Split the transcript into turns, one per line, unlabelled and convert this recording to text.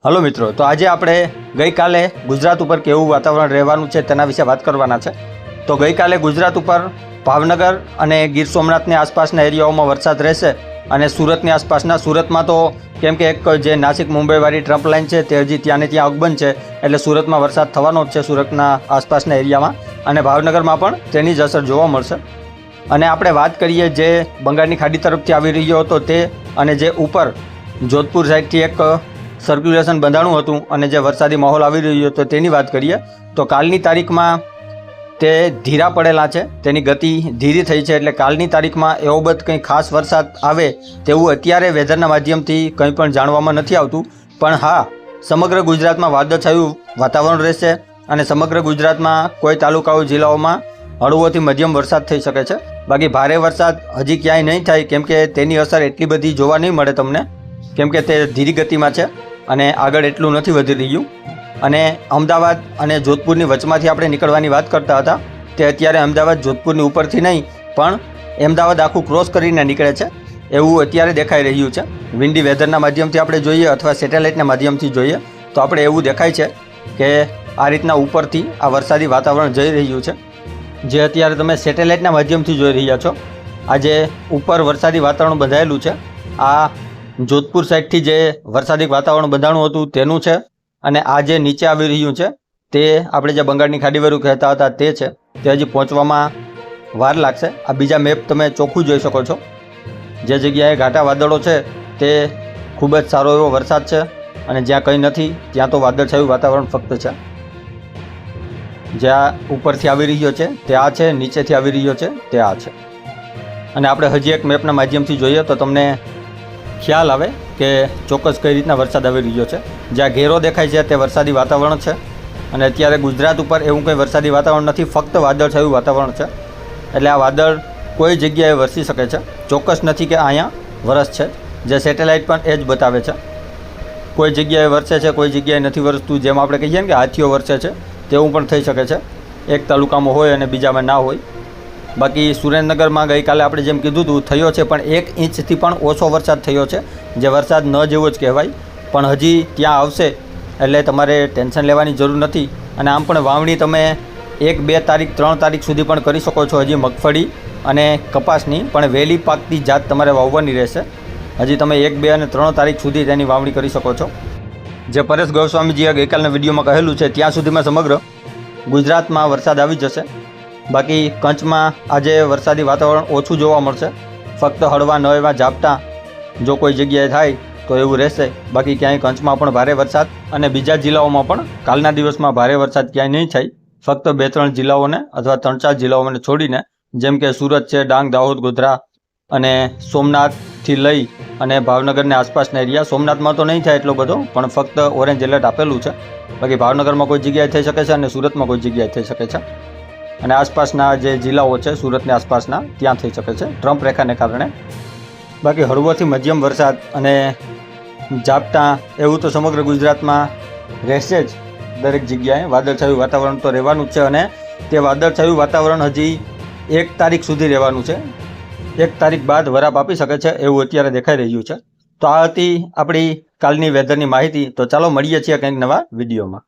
Hello મિત્રો, તો આજે આપણે ગઈકાલે ગુજરાત ઉપર કેવું વાતાવરણ રહેવાનું છે તેના વિશે વાત કરવાના છે. તો ગઈકાલે ગુજરાત ઉપર ભાવનગર અને ગીર સોમનાથની આસપાસના એરિયાઓમાં વરસાદ રહેશે અને સુરતની આસપાસના સુરતમાં તો કેમ કે એક જે નાસિક મુંબઈવાળી ટ્રમ્પ લાઇન છે તે હજી ત્યાં ને ત્યાં અકબંધ છે, એટલે સુરતમાં વરસાદ થવાનો જ છે સુરતના આસપાસના એરિયામાં, અને ભાવનગરમાં પણ તેની જ અસર જોવા મળશે. અને આપણે વાત કરીએ જે બંગાળની ખાડી તરફથી આવી રહ્યો હતો તે, અને જે ઉપર જોધપુર સાઈડથી એક સર્ક્યુલેશન બંધાણું હતું અને જે વરસાદી માહોલ આવી રહ્યો હતો તેની વાત કરીએ તો કાલની તારીખમાં તે ધીરા પડેલા છે, તેની ગતિ ધીરી થઈ છે, એટલે કાલની તારીખમાં એવો બધો કંઈ ખાસ વરસાદ આવે તેવું અત્યારે વેધરના માધ્યમથી કંઈ પણ જાણવામાં નથી આવતું. પણ હા, સમગ્ર ગુજરાતમાં વાદળછાયું વાતાવરણ રહેશે અને સમગ્ર ગુજરાતમાં કોઈ તાલુકાઓ જિલ્લાઓમાં હળવોથી મધ્યમ વરસાદ થઈ શકે છે. બાકી ભારે વરસાદ હજી ક્યાંય નહીં થાય, કેમ કે તેની અસર એટલી બધી જોવા નહીં મળે તમને, કેમ કે તે ધીરી ગતિમાં છે અને આગળ એટલું નથી વધી રહ્યું. અને અમદાવાદ અને જોધપુરની વચમાંથી આપણે નીકળવાની વાત કરતા હતા, તે અત્યારે અમદાવાદ જોધપુરની ઉપરથી નહીં પણ અમદાવાદ આખું ક્રોસ કરીને નીકળે છે એવું અત્યારે દેખાઈ રહ્યું છે. વિન્ડી વેધરના માધ્યમથી આપણે જોઈએ અથવા સેટેલાઇટના માધ્યમથી જોઈએ તો આપણે એવું દેખાય છે કે આ રીતના ઉપરથી આ વરસાદી વાતાવરણ જઈ રહ્યું છે, જે અત્યારે તમે સેટેલાઇટના માધ્યમથી જોઈ રહ્યા છો. આજે ઉપર વરસાદી વાતાવરણ બંધાયેલું છે, આ જોધપુર સાઈડથી જે વરસાદી વાતાવરણ બંધાણું હતું તેનું છે, અને આ જે નીચે આવી રહ્યું છે તે આપણે જે બંગાળની ખાડીવાળું કહેતા હતા તે છે. તે હજી પહોંચવામાં વાર લાગશે. આ બીજા મેપ તમે ચોખ્ખું જોઈ શકો છો. જે જગ્યાએ ઘાટા વાદળો છે તે ખૂબ જ સારો એવો વરસાદ છે, અને જ્યાં કંઈ નથી ત્યાં તો વાદળછાયું વાતાવરણ ફક્ત છે. જ્યાં ઉપરથી આવી રહ્યો છે તે આ છે, નીચેથી આવી રહ્યો છે તે આ છે. અને આપણે હજી એક મેપના માધ્યમથી જોઈએ તો તમને ખ્યાલ આવે કે ચોક્કસ કઈ રીતના વરસાદ આવી રહ્યો છે. જ્યાં ઘેરો દેખાય છે તે વરસાદી વાતાવરણ છે, અને અત્યારે ગુજરાત ઉપર એવું કંઈ વરસાદી વાતાવરણ નથી, ફક્ત વાદળછાયું વાતાવરણ છે. એટલે આ વાદળ કોઈ જગ્યાએ વરસી શકે છે, ચોક્કસ નથી કે અહીંયા વરસ છે. જે સેટેલાઇટ પણ એ જ બતાવે છે, કોઈ જગ્યાએ વરસે છે કોઈ જગ્યાએ નથી વરસતું. જેમ આપણે કહીએ ને કે હાથીઓ વરસે છે તેવું પણ થઈ શકે છે, એક તાલુકામાં હોય અને બીજામાં ના હોય. બાકી સુરેન્દ્રનગરમાં ગઈકાલે આપણે જેમ કીધું હતું થયો છે, પણ 1 ઇંચથી પણ ઓછો વરસાદ થયો છે, જે વરસાદ ન જેવો જ કહેવાય. પણ હજી ત્યાં આવશે એટલે તમારે ટેન્શન લેવાની જરૂર નથી. અને આમ પણ વાવણી તમે 1, 2 તારીખ 3 તારીખ સુધી પણ કરી શકો છો, હજી મગફળી અને કપાસની, પણ વહેલી પાકતી જાત તમારે વાવવાની રહેશે. હજી તમે 1, 2 અને 3 તારીખ સુધી તેની વાવણી કરી શકો છો. જે પરેશ ગોસ્વામીજીએ ગઈકાલના વિડીયોમાં કહેલું છે ત્યાં સુધીમાં સમગ્ર ગુજરાતમાં વરસાદ આવી જશે. બાકી કચ્છમાં આજે વરસાદી વાતાવરણ ઓછું જોવા મળશે, ફક્ત હળવા ન એવા ઝાપટા જો કોઈ જગ્યાએ થાય તો એવું રહેશે. બાકી ક્યાંય કચ્છમાં પણ ભારે વરસાદ અને બીજા જિલ્લાઓમાં પણ કાલના દિવસમાં ભારે વરસાદ ક્યાંય નહીં થાય. ફક્ત 2-3 જિલ્લાઓને અથવા 3-4 જિલ્લાઓને છોડીને, જેમ કે સુરત છે, ડાંગ, દાહોદ, ગોધરા અને સોમનાથથી લઈ અને ભાવનગરની આસપાસના એરિયા. સોમનાથમાં તો નહીં થાય એટલો બધો, પણ ફક્ત ઓરેન્જ એલર્ટ આપેલું છે. બાકી ભાવનગરમાં કોઈ જગ્યાએ થઈ શકે છે અને સુરતમાં કોઈ જગ્યાએ થઈ શકે છે, અને આસપાસના જે જિલ્લાઓ છે સુરતની આસપાસના ત્યાં થઈ શકે છે ટ્રમ્પ રેખાને કારણે. બાકી હળવોથી મધ્યમ વરસાદ અને ઝાપટા એવું તો સમગ્ર ગુજરાતમાં રહેશે જ. દરેક જગ્યાએ વાદળછાયું વાતાવરણ તો રહેવાનું જ છે, અને તે વાદળછાયું વાતાવરણ હજી 1 તારીખ સુધી રહેવાનું છે. 1 તારીખ બાદ વરાપ આપી શકે છે એવું અત્યારે દેખાઈ રહ્યું છે. તો આ હતી આપણી કાલની વેધરની માહિતી. તો ચાલો મળીએ છીએ કંઈક નવા વિડીયોમાં.